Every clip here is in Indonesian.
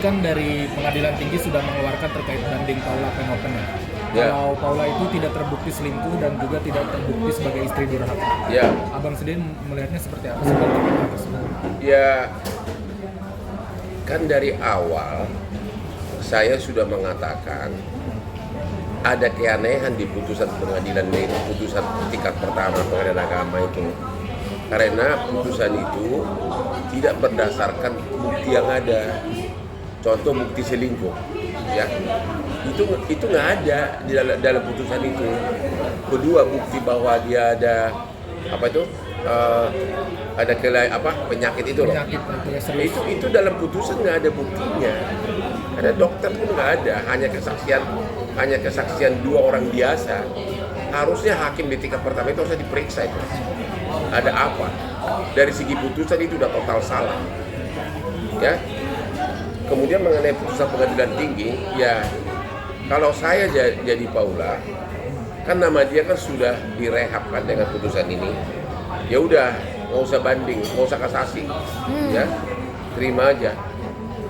kan dari pengadilan tinggi sudah mengeluarkan terkait banding Paula Penopen ya. Ya. Kalau Paula itu tidak terbukti selingkuh dan juga tidak terbukti sebagai istri durhaka. Ya. Abang sendiri melihatnya seperti apa sih banding tersebut? Ya, kan dari awal saya sudah mengatakan ada keanehan di putusan pengadilan negeri, putusan tingkat pertama pengadilan agama itu. Karena putusan itu tidak berdasarkan bukti yang ada. Contoh bukti selingkuh, ya. Itu nggak ada di dalam putusan itu. Kedua, bukti bahwa dia ada apa itu? Ada penyakit itu loh. Itu dalam putusan nggak ada buktinya. Ada dokter pun nggak ada, hanya kesaksian dua orang biasa. Harusnya hakim di tingkat pertama itu harusnya diperiksa itu. Ada apa? Dari segi putusan itu udah total salah. Ya. Kemudian mengenai putusan pengadilan tinggi, ya kalau saya jadi Paula, kan nama dia kan sudah direhab kan dengan putusan ini. Ya udah, nggak usah banding, nggak usah kasasi, ya terima aja.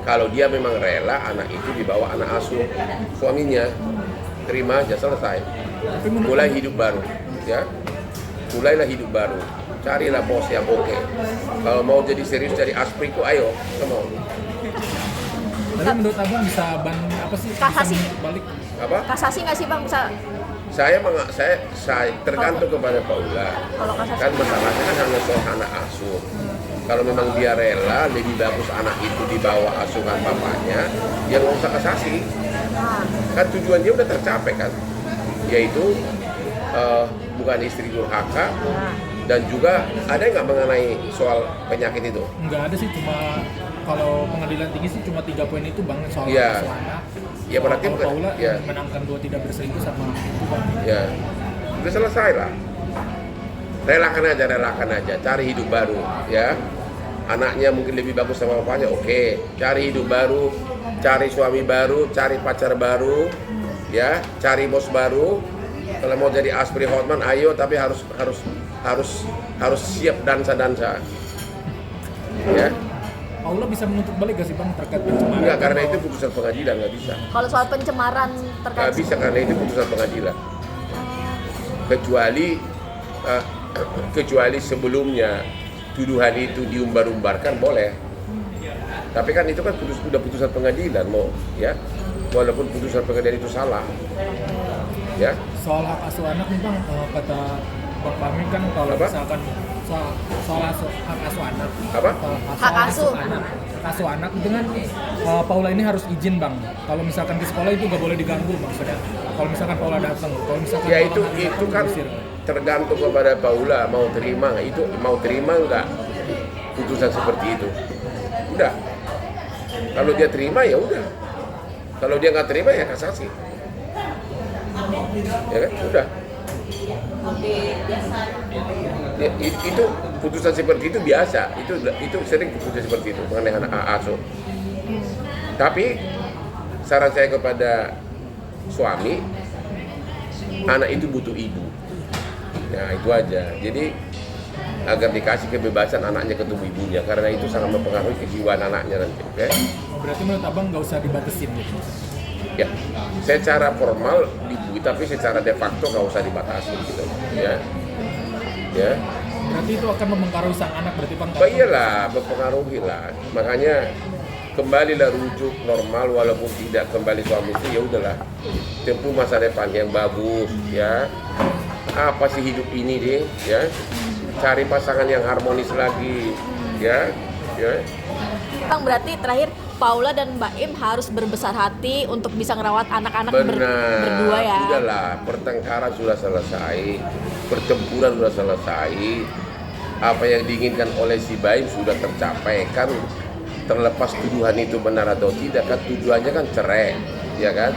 Kalau dia memang rela anak itu dibawa anak asuh suaminya, terima aja, selesai. Mulai hidup baru, ya. Mulailah hidup baru. Carilah bos yang oke. Kalau mau jadi serius dari Aspri ku, ayo, semua. Tapi menurut abang bisa kasasi balik? Apa? Kasasi nggak sih bang, bisa? Saya tergantung kepada Paula. Kalau kasasi Kan masalahnya kan hanya soal anak asuh. Kalau memang dia rela, lebih bagus anak itu dibawa asuhan papanya, ya nggak usah kasasi. Kan tujuan dia udah tercapai kan, yaitu bukan istri durhaka, dan juga ada nggak mengenai soal penyakit itu? Nggak ada sih, cuma kalau pengadilan tinggi sih cuma 3 poin itu bang, soal Ya. asuh anak. Ya berarti kalau Paula ya. menangkan 2 tidak berselingkuh sama itu bang. Ya, udah selesai lah. Relakan aja, cari hidup baru, ya. Anaknya mungkin lebih bagus sama bapaknya, oke. Cari hidup baru, cari suami baru, cari pacar baru, ya. Cari bos baru. Kalau mau jadi Aspri Hotman, ayo, tapi harus siap dansa, ya. Paula bisa menuntut balik gak sih bang terkait pencemaran? Enggak, karena itu putusan pengadilan, nggak bisa. Kalau soal pencemaran terkait Nggak bisa karena itu putusan pengadilan. Kecuali sebelumnya tuduhan itu diumbar-umbarkan boleh. Tapi kan itu kan udah putusan pengadilan, mau ya. Walaupun putusan pengadilan itu salah. Ya. Soal hak asuh anak nih bang, kata Bang Pami kan kalau Apa? misalkan soal hak asuh anak. Apa? Hak asuh. Hak asuh anak dengan Paula ini harus izin bang. Kalau misalkan di sekolah itu nggak boleh diganggu maksudnya. Kalau misalkan Paula datang, kalau misalkan Ya Paula itu kan diusir. tergantung kepada Paula mau terima nggak putusan seperti itu. Udah. Kalau dia terima ya udah. Kalau dia nggak terima ya kasasi. Ya kan? Udah. Ya, itu putusan seperti itu biasa. Itu sering putusan seperti itu mengenai anak asuh. Tapi saran saya kepada suami, anak itu butuh ibu. Nah itu aja. Jadi agar dikasih kebebasan anaknya ketemu ibunya, karena itu sangat mempengaruhi kejiwaan anaknya nanti. Okay? Berarti menurut abang nggak usah dibatasin gitu? Ya, secara formal dibui, tapi secara de facto nggak usah dibatasi gitu. Ya. Berarti itu akan mempengaruhi sang anak berarti bang? Oh iyalah, mempengaruhi lah. Makanya kembalilah rujuk normal, walaupun tidak kembali suami istri, ya udahlah. Tempuh masa depan yang bagus, ya. Apa sih hidup ini deh, ya. Cari pasangan yang harmonis lagi, ya. Bang, berarti terakhir Paula dan Mbak Im harus berbesar hati untuk bisa ngerawat anak-anak berdua ya. Udahlah, pertengkaran sudah selesai, pertempuran sudah selesai. Apa yang diinginkan oleh si Baim sudah tercapai kan. Terlepas tuduhan itu benar atau tidak kan, tujuannya kan cerai, ya kan?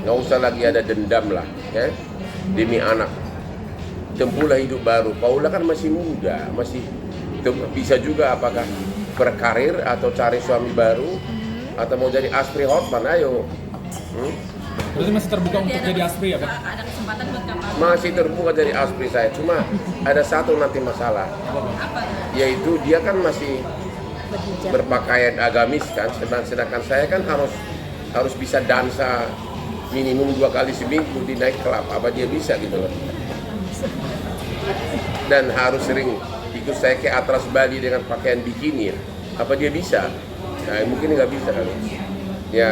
Nggak usah lagi ada dendam lah, ya. Demi anak. Tempuhlah hidup baru. Paula kan masih muda, masih bisa juga apakah berkarir atau cari suami baru atau mau jadi Aspri Hotman, ayo. Berarti masih terbuka untuk jadi Aspri ya Pak? Ada kesempatan buat kamu. Masih terbuka dari Aspri saya, cuma ada satu nanti masalah, yaitu dia kan masih berpakaian agamis kan, sedangkan saya kan harus bisa dansa minimum 2 kali seminggu di night club, apa dia bisa gitu loh. Dan harus sering ikut saya ke Atlas Bali dengan pakaian bikini, apa dia bisa? Nah, mungkin nggak bisa kan. Ya.